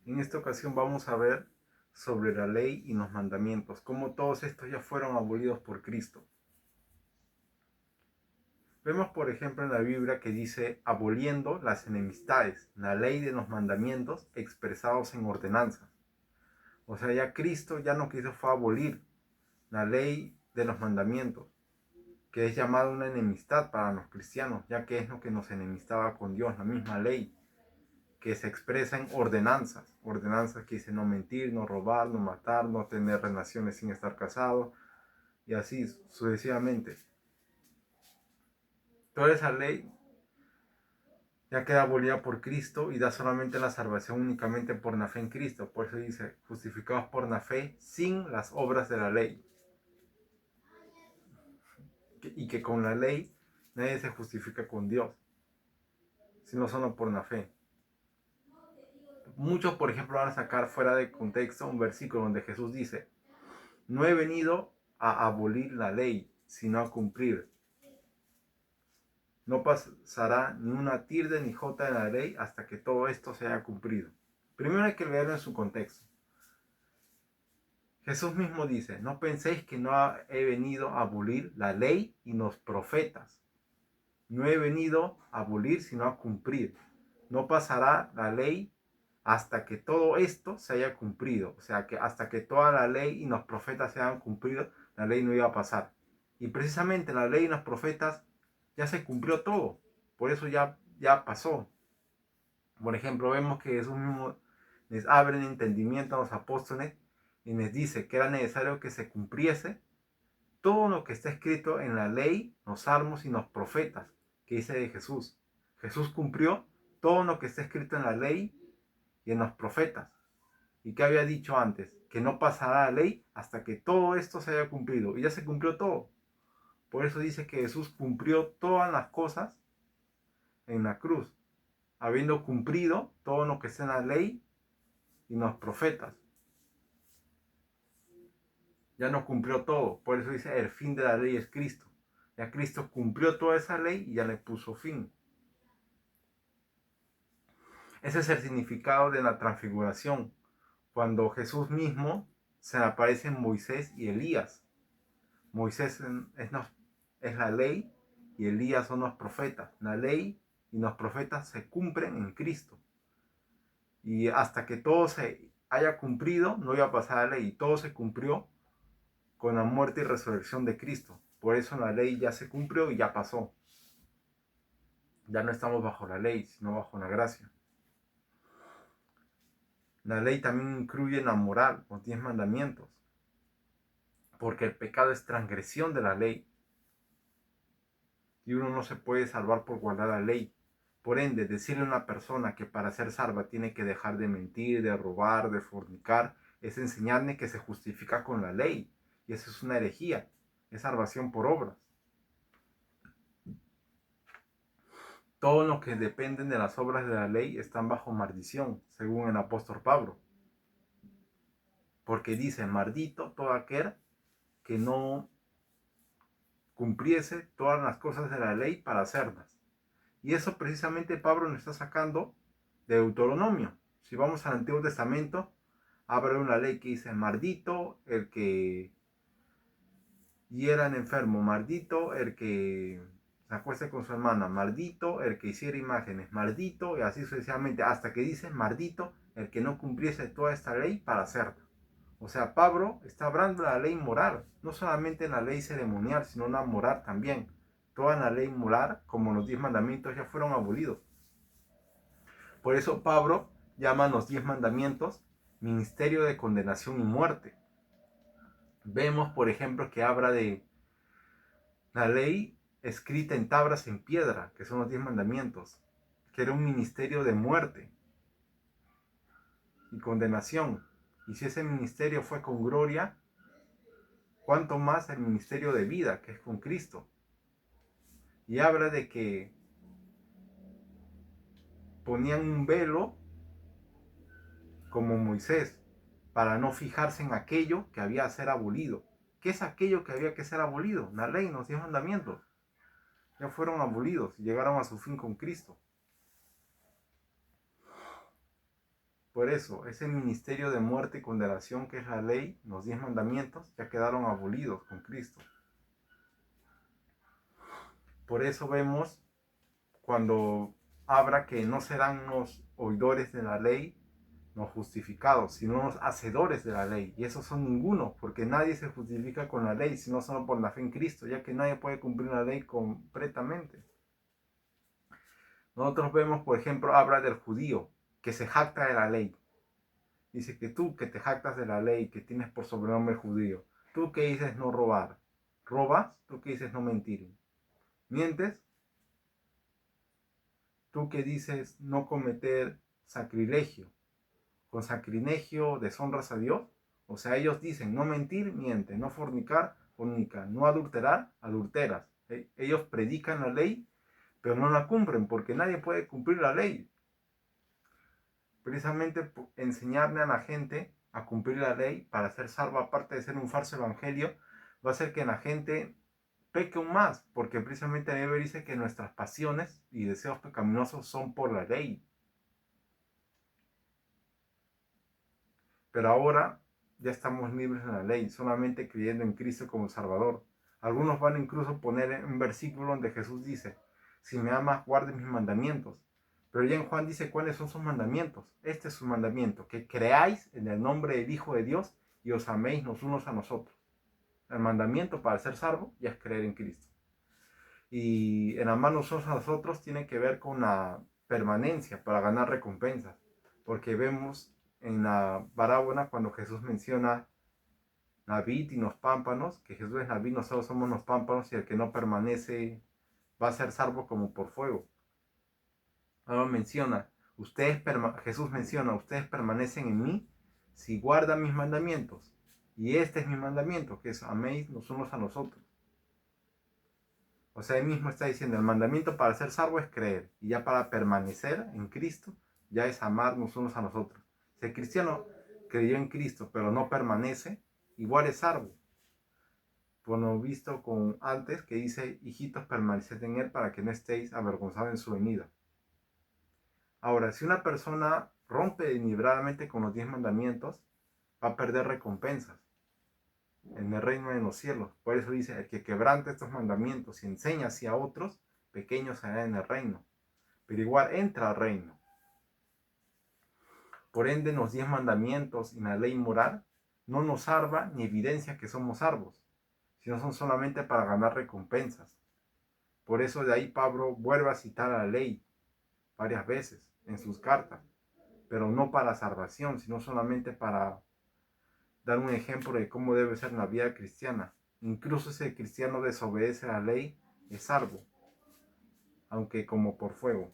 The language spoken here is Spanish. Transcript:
En esta ocasión vamos a ver sobre la ley y los mandamientos, cómo todos estos ya fueron abolidos por Cristo. Vemos, por ejemplo, en la Biblia que dice aboliendo las enemistades, la ley de los mandamientos expresados en ordenanzas. O sea, ya Cristo ya no quiso fue abolir la ley de los mandamientos, que es llamada una enemistad para los cristianos, ya que es lo que nos enemistaba con Dios, la misma ley, que se expresa en ordenanzas que dicen no mentir, no robar, no matar, no tener relaciones sin estar casado, y así sucesivamente. Toda esa ley ya queda abolida por Cristo y da solamente la salvación únicamente por la fe en Cristo. Por eso dice, justificados por la fe sin las obras de la ley. Y que con la ley nadie se justifica con Dios, sino solo por la fe. Muchos, por ejemplo, van a sacar fuera de contexto un versículo donde Jesús dice, no he venido a abolir la ley, sino a cumplir. No pasará ni una tilde ni jota de la ley hasta que todo esto se haya cumplido. Primero hay que leerlo en su contexto. Jesús mismo dice, no penséis que no he venido a abolir la ley y los profetas. No he venido a abolir, sino a cumplir. No pasará la ley hasta que todo esto se haya cumplido. O sea, que hasta que toda la ley y los profetas se hayan cumplido, la ley no iba a pasar. Y precisamente la ley y los profetas ya se cumplió todo. Por eso ya pasó. Por ejemplo, vemos que Jesús mismo les abre el entendimiento a los apóstoles y les dice que era necesario que se cumpliese todo lo que está escrito en la ley, los salmos y los profetas, que dice de Jesús. Jesús cumplió todo lo que está escrito en la ley y en los profetas. ¿Y qué había dicho antes? Que no pasará la ley hasta que todo esto se haya cumplido. Y ya se cumplió todo. Por eso dice que Jesús cumplió todas las cosas en la cruz, habiendo cumplido todo lo que está en la ley y en los profetas. Ya no cumplió todo. Por eso dice, el fin de la ley es Cristo. Ya Cristo cumplió toda esa ley y ya le puso fin. Ese es el significado de la transfiguración, cuando Jesús mismo se aparece en Moisés y Elías. Moisés es la ley y Elías son los profetas. La ley y los profetas se cumplen en Cristo. Y hasta que todo se haya cumplido, no iba a pasar la ley. Y todo se cumplió con la muerte y resurrección de Cristo. Por eso la ley ya se cumplió y ya pasó. Ya no estamos bajo la ley, sino bajo la gracia. La ley también incluye la moral, los 10 mandamientos. Porque el pecado es transgresión de la ley. Y uno no se puede salvar por guardar la ley. Por ende, decirle a una persona que para ser salva tiene que dejar de mentir, de robar, de fornicar, es enseñarle que se justifica con la ley. Y eso es una herejía, es salvación por obras. Todos los que dependen de las obras de la ley están bajo maldición, según el apóstol Pablo. Porque dice, maldito todo aquel que no cumpliese todas las cosas de la ley para hacerlas. Y eso precisamente Pablo nos está sacando de Deuteronomio. Si vamos al Antiguo Testamento, habrá una ley que dice, maldito el que hiera al enfermo, maldito el que se acueste con su hermana, maldito el que hiciera imágenes, maldito, y así sucesivamente, hasta que dice, maldito el que no cumpliese toda esta ley para hacerla. O sea, Pablo está hablando de la ley moral, no solamente la ley ceremonial, sino la moral también. Toda la ley moral, como los 10 mandamientos, ya fueron abolidos. Por eso Pablo llama a los 10 mandamientos ministerio de condenación y muerte. Vemos, por ejemplo, que habla de la ley escrita en tablas en piedra, que son los 10 mandamientos, que era un ministerio de muerte y condenación. Y si ese ministerio fue con gloria, cuánto más el ministerio de vida, que es con Cristo. Y habla de que ponían un velo como Moisés para no fijarse en aquello que había que ser abolido. ¿Qué es aquello que había que ser abolido? La ley, los 10 mandamientos. Ya fueron abolidos y llegaron a su fin con Cristo. Por eso, ese ministerio de muerte y condenación que es la ley, los 10 mandamientos, ya quedaron abolidos con Cristo. Por eso vemos cuando habla que no serán los oidores de la ley, los justificados, sino los hacedores de la ley. Y esos son ninguno, porque nadie se justifica con la ley, sino solo por la fe en Cristo, ya que nadie puede cumplir la ley completamente. Nosotros vemos, por ejemplo, habla del judío, que se jacta de la ley. Dice que tú que te jactas de la ley, que tienes por sobrenombre judío, tú que dices no robar, robas, tú que dices no mentir, mientes, tú que dices no cometer sacrilegio, con sacrilegio deshonras a Dios. O sea, ellos dicen no mentir, miente, no fornicar, fornica, no adulterar, adulteras. Ellos predican la ley, pero no la cumplen, porque nadie puede cumplir la ley. Precisamente enseñarle a la gente a cumplir la ley para ser salvo, aparte de ser un falso evangelio, va a hacer que la gente peque aún más, porque precisamente la Biblia dice que nuestras pasiones y deseos pecaminosos son por la ley. Pero ahora ya estamos libres de la ley, solamente creyendo en Cristo como Salvador. Algunos van incluso a poner un versículo donde Jesús dice, si me amas, guarde mis mandamientos. Pero ya en Juan dice cuáles son sus mandamientos. Este es su mandamiento, que creáis en el nombre del Hijo de Dios y os améis los unos a nosotros. El mandamiento para ser salvo ya es creer en Cristo. Y el amarnos unos a nosotros tiene que ver con la permanencia para ganar recompensas. Porque vemos en la parábola cuando Jesús menciona la vid y los pámpanos, que Jesús es la vid, nosotros somos los pámpanos y el que no permanece va a ser salvo como por fuego. Ahora menciona, Jesús menciona, ustedes permanecen en mí si guardan mis mandamientos. Y este es mi mandamiento, que es améis los unos a los otros. O sea, él mismo está diciendo, el mandamiento para ser salvo es creer. Y ya para permanecer en Cristo, ya es amarnos unos a los otros. Si el cristiano creyó en Cristo, pero no permanece, igual es salvo. Por lo visto con antes, que dice, hijitos, permaneced en él para que no estéis avergonzados en su venida. Ahora, si una persona rompe deliberadamente con los 10 mandamientos, va a perder recompensas en el reino de los cielos. Por eso dice, el que quebrante estos mandamientos y enseña hacia otros, pequeño será en el reino. Pero igual entra al reino. Por ende, los 10 mandamientos y la ley moral no nos salva ni evidencia que somos salvos, sino son solamente para ganar recompensas. Por eso de ahí Pablo vuelve a citar a la ley varias veces en sus cartas, pero no para salvación, sino solamente para dar un ejemplo de cómo debe ser la vida cristiana. Incluso si el cristiano desobedece la ley, es salvo, aunque como por fuego.